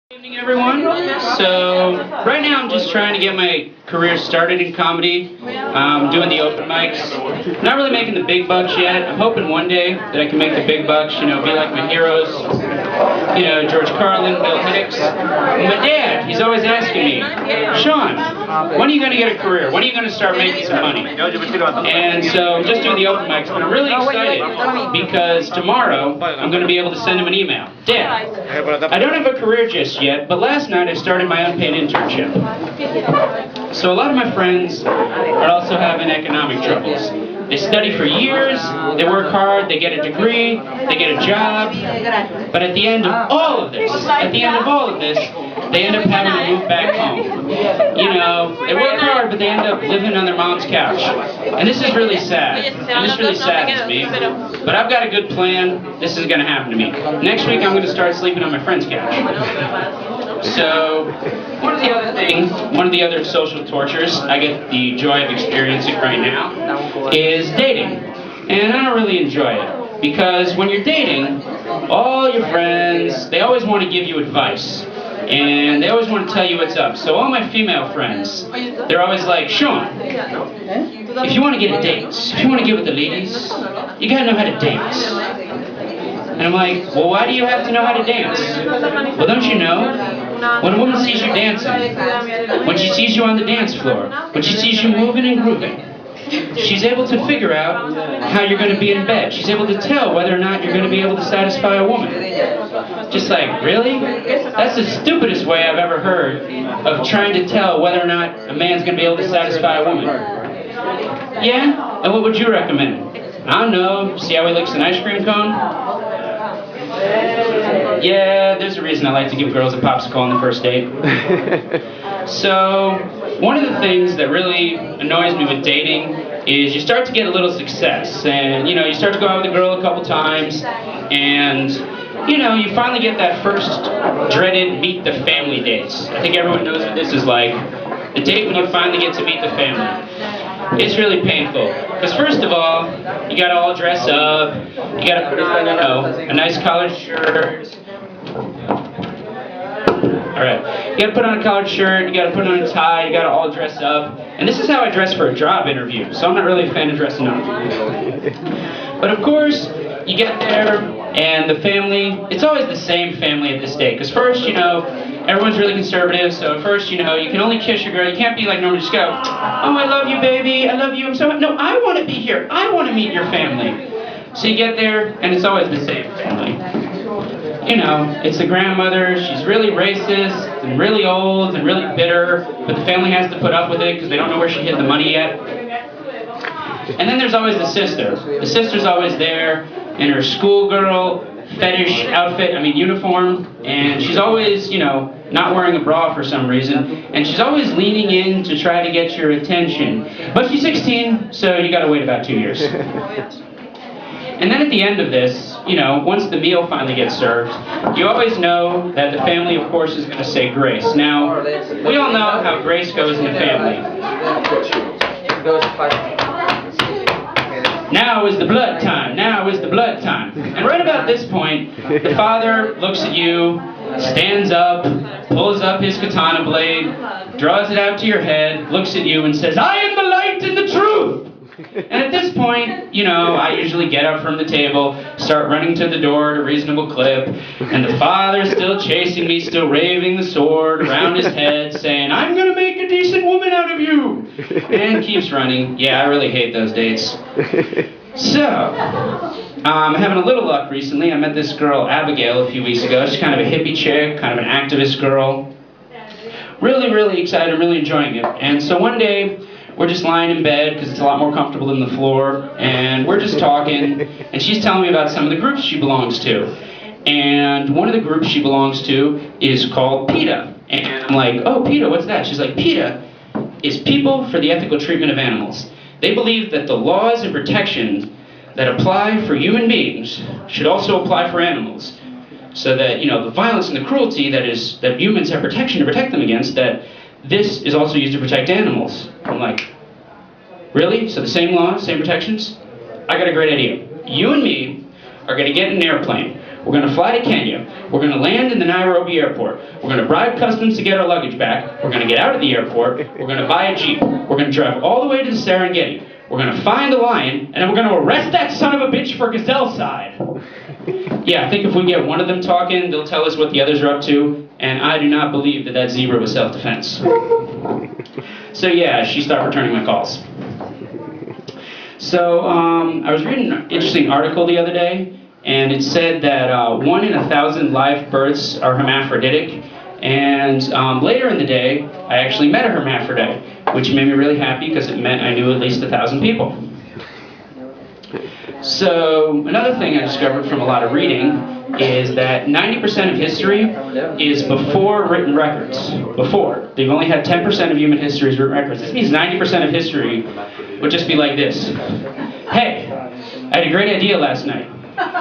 Good evening, everyone. So, right now I'm just trying to get my career started in comedy. Doing the open mics. Not really making the big bucks yet. I'm hoping one day that I can make the big bucks, be like my heroes. George Carlin, Bill Hicks. My dad, he's always asking me, Shawn, when are you going to get a career? When are you going to start making some money? And so I'm just doing the open mics, but I'm really excited because tomorrow I'm going to be able to send him an email. Dad, I don't have a career just yet, but last night I started my unpaid internship. So a lot of my friends are also having economic troubles. They study for years, they work hard, they get a degree, they get a job, but at the end of all of this, they end up having to move back home. They work hard, but they end up living on their mom's couch. And this is really sad. And this really saddens me. But I've got a good plan. This is going to happen to me. Next week, I'm going to start sleeping on my friend's couch. So, one of the other social tortures I get the joy of experiencing right now is dating. And I don't really enjoy it. Because when you're dating, all your friends, they always want to give you advice. And they always want to tell you what's up. So all my female friends, they're always like, Shawn, if you want to get a date, if you want to get with the ladies, you gotta know how to dance. And I'm like, well, why do you have to know how to dance? Well, don't you know? When a woman sees you dancing, when she sees you on the dance floor, when she sees you moving and grooving, she's able to figure out how you're going to be in bed. She's able to tell whether or not you're going to be able to satisfy a woman. Just like, really? That's the stupidest way I've ever heard of trying to tell whether or not a man's going to be able to satisfy a woman. Yeah? And what would you recommend? I don't know. See how he licks an ice cream cone? Yeah, there's a reason I like to give girls a popsicle on the first date. So, one of the things that really annoys me with dating is you start to get a little success. And, you start to go out with a girl a couple times, and, you finally get that first dreaded meet the family dates. I think everyone knows what this is like. The date when you finally get to meet the family. It's really painful. Because first of all, you gotta all dress up, you gotta put on, a nice collared shirt. Alright, you gotta put on a collared shirt, you gotta put on a tie, you gotta all dress up. And this is how I dress for a job interview, so I'm not really a fan of dressing up. But of course, you get there, and the family, it's always the same family at this date. Because first, everyone's really conservative, so first, you can only kiss your girl. You can't be like normal, just go, oh, I love you, baby, I love you, I'm so happy. No, I want to be here. I want to meet your family. So you get there, and it's always the same family. It's the grandmother, she's really racist, and really old, and really bitter, but the family has to put up with it because they don't know where she hid the money yet. And then there's always the sister. The sister's always there in her schoolgirl fetish outfit, uniform, and she's always, not wearing a bra for some reason, and she's always leaning in to try to get your attention. But she's 16, so you gotta wait about 2 years. And then at the end of this, once the meal finally gets served, you always know that the family, of course, is going to say grace. Now, we all know how grace goes in the family. Now is the blood time. Now is the blood time. And right about this point, the father looks at you, stands up, pulls up his katana blade, draws it out to your head, looks at you and says, I am the light and the truth! And at this point, I usually get up from the table, start running to the door at a reasonable clip, and the father's still chasing me, still waving the sword around his head, saying, I'm gonna make a decent woman out of you! And keeps running. Yeah, I really hate those dates. So, I'm having a little luck recently. I met this girl, Abigail, a few weeks ago. She's kind of a hippie chick, kind of an activist girl. Really, really excited, I'm really enjoying it. And so one day, we're just lying in bed, because it's a lot more comfortable than the floor, and we're just talking, and she's telling me about some of the groups she belongs to. And one of the groups she belongs to is called PETA. And I'm like, oh, PETA, what's that? She's like, PETA is People for the Ethical Treatment of Animals. They believe that the laws and protections that apply for human beings should also apply for animals. So that, the violence and the cruelty that humans have protection to protect them against, that this is also used to protect animals. I'm like, really? So the same laws, same protections? I got a great idea. You and me are going to get in an airplane. We're going to fly to Kenya. We're going to land in the Nairobi airport. We're going to bribe customs to get our luggage back. We're going to get out of the airport. We're going to buy a Jeep. We're going to drive all the way to the Serengeti. We're going to find a lion, and then we're going to arrest that son of a bitch for gazellecide. Yeah, I think if we get one of them talking, they'll tell us what the others are up to, and I do not believe that that zebra was self-defense. So yeah, she stopped returning my calls. So I was reading an interesting article the other day, and it said that 1 in 1,000 live births are hermaphroditic, and later in the day, I actually met a hermaphrodite, which made me really happy because it meant I knew at least 1,000 people. So another thing I discovered from a lot of reading is that 90% of history is before written records. Before. They've only had 10% of human history as written records. This means 90% of history would just be like this. Hey, I had a great idea last night.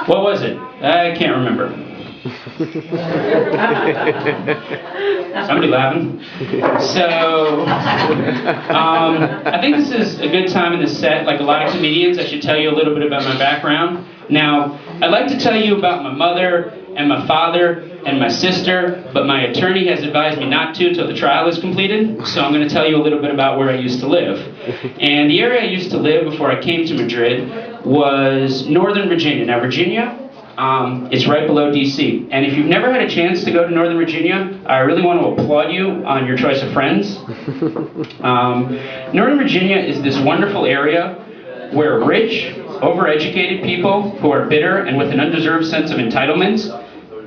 What was it? I can't remember. Somebody laughing. So, I think this is a good time in the set. Like a lot of comedians, I should tell you a little bit about my background. Now, I'd like to tell you about my mother and my father and my sister, but my attorney has advised me not to until the trial is completed, so I'm going to tell you a little bit about where I used to live. And the area I used to live before I came to Madrid was Northern Virginia. Now, Virginia, it's right below D.C. And if you've never had a chance to go to Northern Virginia, I really want to applaud you on your choice of friends. Northern Virginia is this wonderful area where rich, overeducated people who are bitter and with an undeserved sense of entitlement,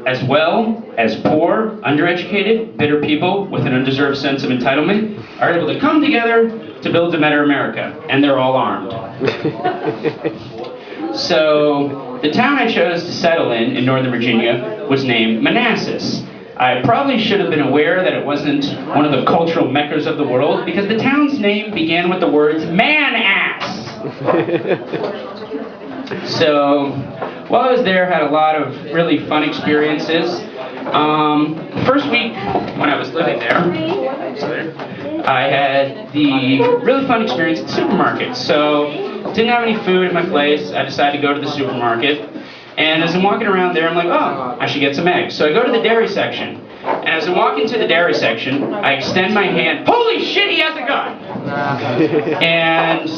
as well as poor, undereducated, bitter people with an undeserved sense of entitlement, are able to come together to build a better America. And they're all armed. So, the town I chose to settle in Northern Virginia, was named Manassas. I probably should have been aware that it wasn't one of the cultural meccas of the world, because the town's name began with the words, man-ass! So, while I was there, I had a lot of really fun experiences. First week, when I was living there, I had the really fun experience at the supermarket. So, didn't have any food in my place. I decided to go to the supermarket. And as I'm walking around there, I'm like, oh, I should get some eggs. So I go to the dairy section. And as I'm walking to the dairy section, I extend my hand. Holy shit, he has a gun! And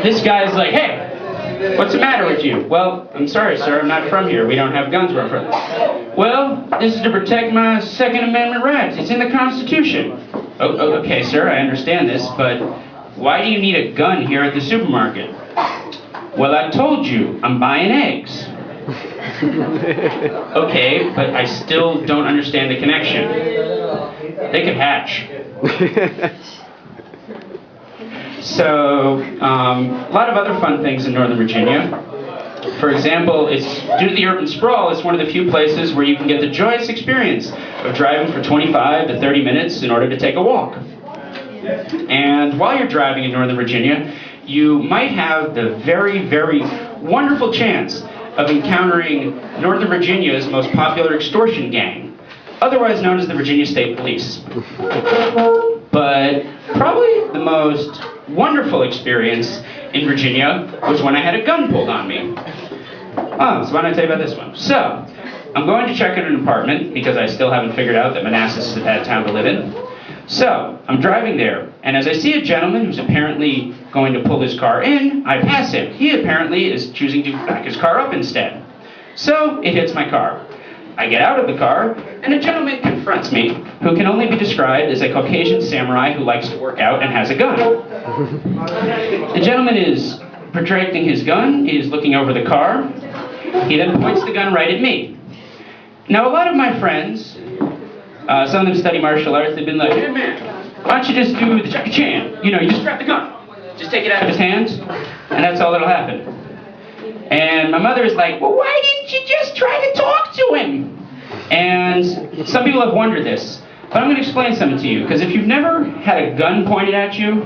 this guy's like, hey, what's the matter with you? Well, I'm sorry, sir, I'm not from here. We don't have guns where I'm from. Well, this is to protect my Second Amendment rights. It's in the Constitution. Oh, okay, sir, I understand this, but why do you need a gun here at the supermarket? Well, I told you, I'm buying eggs. Okay, but I still don't understand the connection. They could hatch. So, a lot of other fun things in Northern Virginia. For example, it's due to the urban sprawl, it's one of the few places where you can get the joyous experience of driving for 25 to 30 minutes in order to take a walk. And while you're driving in Northern Virginia, you might have the very, very wonderful chance of encountering Northern Virginia's most popular extortion gang, otherwise known as the Virginia State Police. But probably the most wonderful experience in Virginia was when I had a gun pulled on me. Oh, so why don't I tell you about this one? So, I'm going to check in an apartment because I still haven't figured out that Manassas is a bad town to live in. So, I'm driving there, and as I see a gentleman who's apparently going to pull his car in, I pass him. He apparently is choosing to back his car up instead. So, it hits my car. I get out of the car, and a gentleman confronts me, who can only be described as a Caucasian samurai who likes to work out and has a gun. The gentleman is protracting his gun, he is looking over the car, he then points the gun right at me. Now, a lot of my friends, some of them study martial arts, they've been like, hey man, why don't you just do the Jackie Chan? You know, you just grab the gun, just take it out of his hands, and that's all that'll happen. And my mother is like, well, why didn't you just try to talk to him? And some people have wondered this, but I'm going to explain something to you, because if you've never had a gun pointed at you,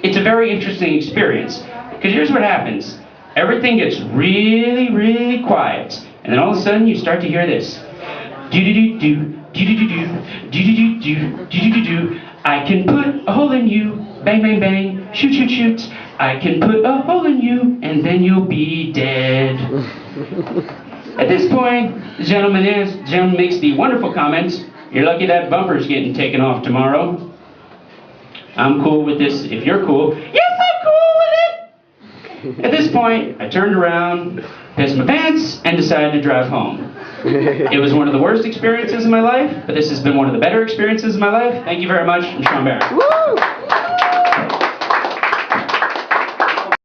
it's a very interesting experience. Because here's what happens. Everything gets really, really quiet, and then all of a sudden you start to hear this. Do-do-do-do. Do-do-do-do, do-do-do-do, do-do-do-do. I can put a hole in you, bang, bang, bang, shoot, shoot, shoot. I can put a hole in you, and then you'll be dead. At this point, the gentleman makes the wonderful comment, "You're lucky that bumper's getting taken off tomorrow." I'm cool with this if you're cool. Yes, I'm cool with it! At this point, I turned around, pissed my pants, and decided to drive home. It was one of the worst experiences of my life, but this has been one of the better experiences of my life. Thank you very much. I'm Shawn Barron.